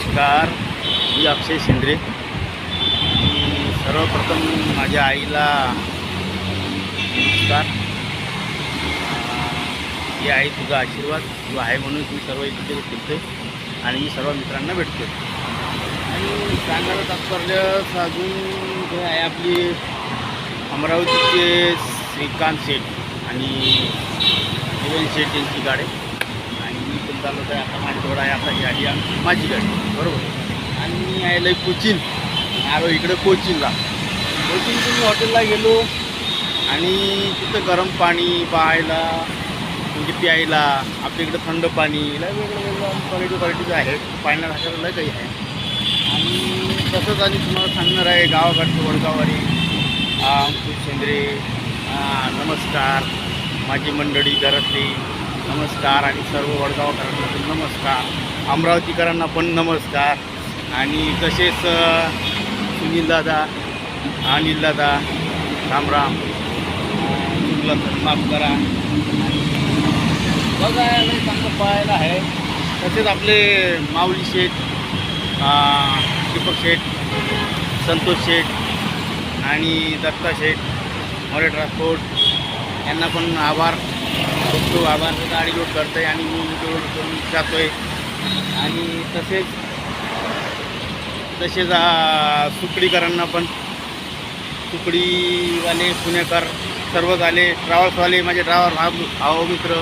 नमस्कार. मी अक्षय शेंद्रे. सर्वप्रथम माझ्या आईला नमस्कार. ही आई तुझा आशीर्वाद जो आहे म्हणून मी सर्व इथे फिरते आणि मी सर्व मित्रांना भेटतो. आणि सांगायला तात्पर्य अजून जे आहे आपली अमरावतीचे श्रीकांत शेठ आणि जीवन शेठ यांची गाडी आणि मी पण चालवत आहे. आता माझ्याजवळ आहे आता गाडी माझी गाडी बरोबर. आणि मी यायला कोचीन आलो इकडे कोचीनला. कोचीनतून हॉटेलला गेलो आणि तिथं गरम पाणी पाहायला म्हणजे प्यायला आपल्या इकडं थंड पाणी वेगळं क्वालिटीचं आहे. पाहण्यासारखं लय काही आहे. आणि तसंच आणि तुम्हाला सांगणार आहे गावाकडचं वडगाववाडी अंकुश शेंद्रे नमस्कार. माझी मंडळी घरातली नमस्कार आणि सर्व वडगावकरांना नमस्कार. अमरावतीकरांना पण नमस्कार. आणि तसेच सुनीलदादा अनिलदादा रामराम चुकलं तर माफ करा. बघायला चांगलं पाहायला आहे. तसेच आपले माऊली शेठ दीपक शेठ संतोष शेठ आणि दत्ता शेठ मोरे ट्रान्सपोर्ट यांना पण आभार खूप आभार. गाडी लोड करतो आहे आणि मी लोड करून जातो आहे. आणि तसेच सुकडीकरांना पण सुकडीवाले पुणेकर सर्व झाले ट्रॅव्हल्सवाले माझे ड्रायव्हर भाऊ मित्र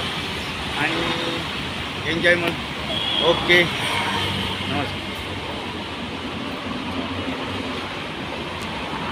आणि एन्जॉय मग. ओके नमस्कार.